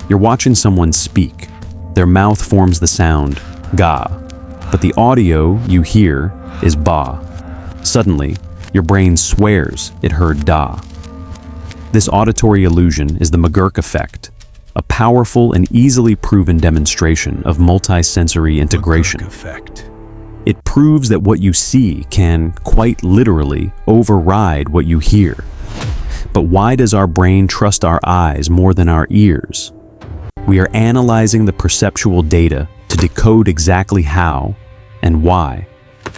You're watching someone speak. Their mouth forms the sound, ga, but the audio you hear is ba. Suddenly, your brain swears it heard da. This auditory illusion is the McGurk Effect, a powerful and easily proven demonstration of multisensory integration. McGurk Effect. It proves that what you see can, quite literally, override what you hear. But why does our brain trust our eyes more than our ears? We are analyzing the perceptual data to decode exactly how and why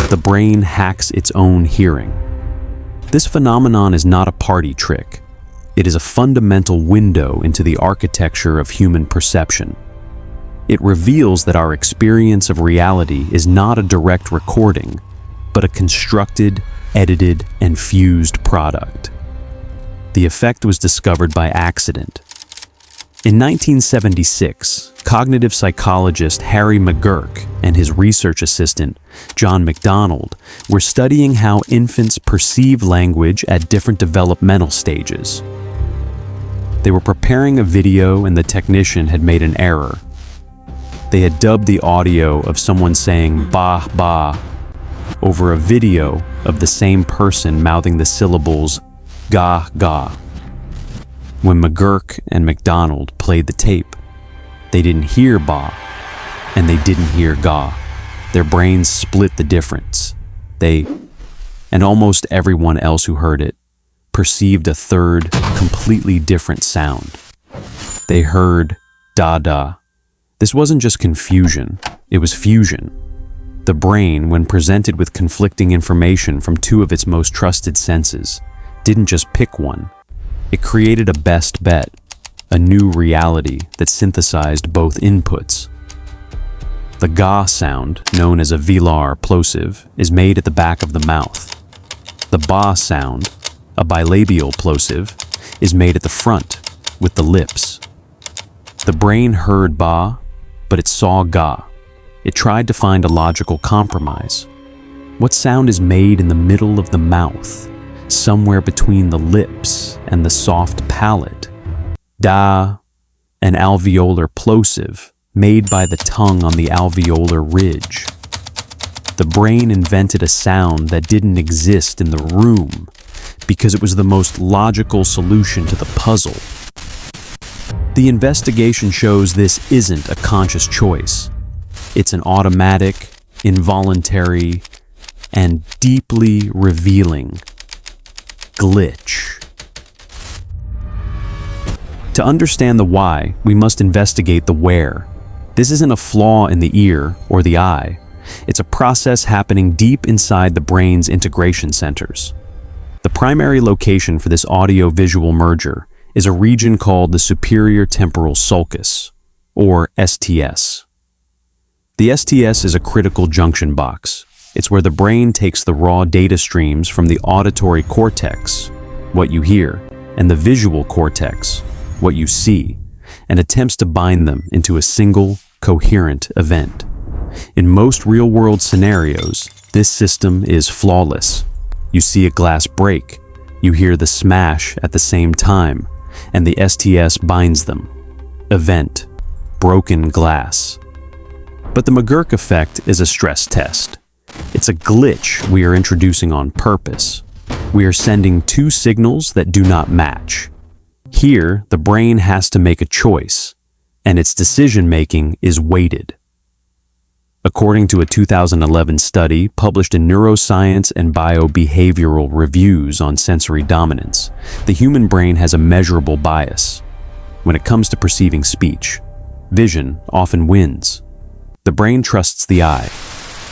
the brain hacks its own hearing. This phenomenon is not a party trick. It is a fundamental window into the architecture of human perception. It reveals that our experience of reality is not a direct recording, but a constructed, edited, and fused product. The effect was discovered by accident. In 1976, cognitive psychologist Harry McGurk and his research assistant, John McDonald, were studying how infants perceive language at different developmental stages. They were preparing a video and the technician had made an error. They had dubbed the audio of someone saying "ba ba" over a video of the same person mouthing the syllables "ga ga." When McGurk and McDonald played the tape, they didn't hear "ba" and they didn't hear "ga." Their brains split the difference. They, and almost everyone else who heard it, perceived a third, completely different sound. They heard "da da." This wasn't just confusion, it was fusion. The brain, when presented with conflicting information from two of its most trusted senses, didn't just pick one. It created a best bet, a new reality that synthesized both inputs. The ga sound, known as a velar plosive, is made at the back of the mouth. The ba sound, a bilabial plosive, is made at the front, with the lips. The brain heard ba, but it saw ga. It tried to find a logical compromise. What sound is made in the middle of the mouth, somewhere between the lips and the soft palate? Da, an alveolar plosive, made by the tongue on the alveolar ridge. The brain invented a sound that didn't exist in the room because it was the most logical solution to the puzzle. The investigation shows this isn't a conscious choice. It's an automatic, involuntary, and deeply revealing glitch. To understand the why, we must investigate the where. This isn't a flaw in the ear or the eye. It's a process happening deep inside the brain's integration centers. The primary location for this audio-visual merger is a region called the superior temporal sulcus, or STS. The STS is a critical junction box. It's where the brain takes the raw data streams from the auditory cortex, what you hear, and the visual cortex, what you see, and attempts to bind them into a single, coherent event. In most real-world scenarios, this system is flawless. You see a glass break, you hear the smash at the same time, and the STS binds them. Event: broken glass. But the McGurk Effect is a stress test. It's a glitch we are introducing on purpose. We are sending two signals that do not match. Here, the brain has to make a choice, and its decision-making is weighted. According to a 2011 study published in Neuroscience and Biobehavioral Reviews on sensory dominance, the human brain has a measurable bias. When it comes to perceiving speech, vision often wins. The brain trusts the eye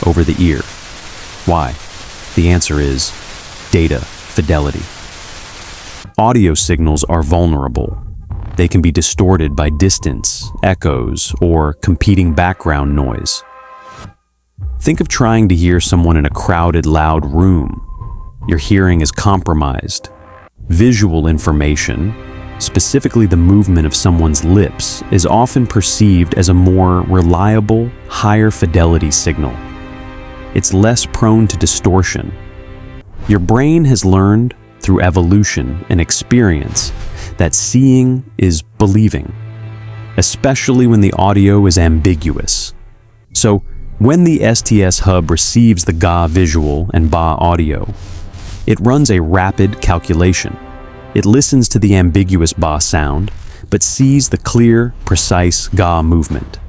over the ear. Why? The answer is data fidelity. Audio signals are vulnerable. They can be distorted by distance, echoes, or competing background noise. Think of trying to hear someone in a crowded, loud room. Your hearing is compromised. Visual information, specifically the movement of someone's lips, is often perceived as a more reliable, higher fidelity signal. It's less prone to distortion. Your brain has learned, through evolution and experience, that seeing is believing. especially when the audio is ambiguous. So, when the STS hub receives the GA visual and BA audio, it runs a rapid calculation. It listens to the ambiguous BA sound, but sees the clear, precise GA movement.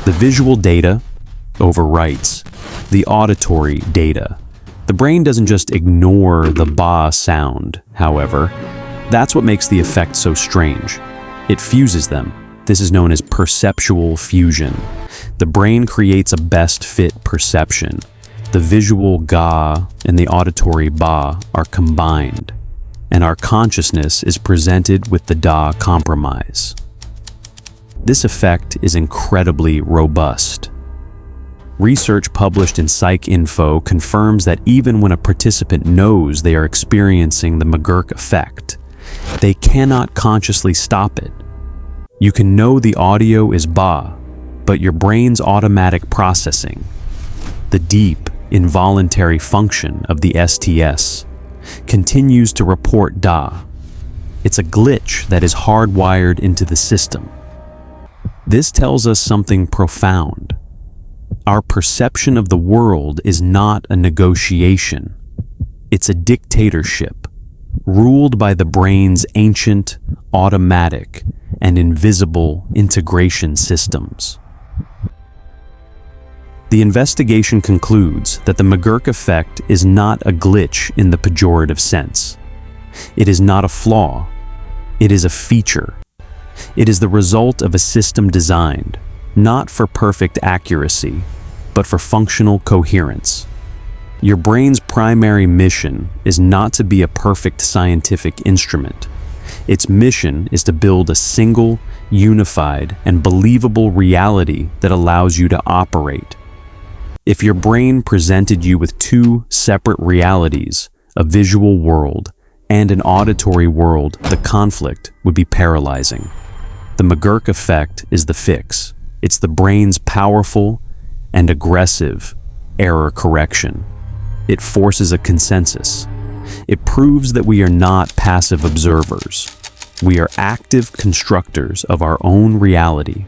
The visual data overwrites the auditory data. The brain doesn't just ignore the BA sound, however. That's what makes the effect so strange. It fuses them. This is known as perceptual fusion. The brain creates a best fit perception. The visual GA and the auditory BA are combined, and our consciousness is presented with the DA compromise. This effect is incredibly robust. Research published in PsycInfo confirms that even when a participant knows they are experiencing the McGurk effect, they cannot consciously stop it. You can know the audio is BA, but your brain's automatic processing, the deep, involuntary function of the STS, continues to report DA. It's a glitch that is hardwired into the system. This tells us something profound. Our perception of the world is not a negotiation. It's a dictatorship, ruled by the brain's ancient, automatic, and invisible integration systems. The investigation concludes that the McGurk effect is not a glitch in the pejorative sense. It is not a flaw. It is a feature. It is the result of a system designed, not for perfect accuracy, but for functional coherence. Your brain's primary mission is not to be a perfect scientific instrument. Its mission is to build a single, unified, and believable reality that allows you to operate. If your brain presented you with two separate realities, a visual world and an auditory world, the conflict would be paralyzing. The McGurk effect is the fix. It's the brain's powerful and aggressive error correction. It forces a consensus. It proves that we are not passive observers. We are active constructors of our own reality.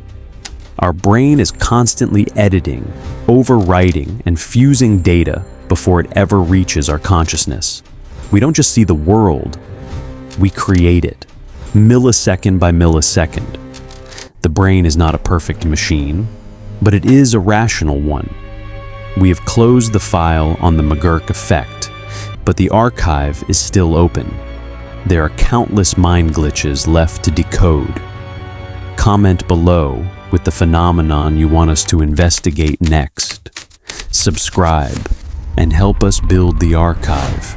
Our brain is constantly editing, overwriting, and fusing data before it ever reaches our consciousness. We don't just see the world, we create it, millisecond by millisecond. The brain is not a perfect machine, but it is a rational one. We have closed the file on the McGurk effect, but the archive is still open. There are countless mind glitches left to decode. Comment below with the phenomenon you want us to investigate next. Subscribe and help us build the archive.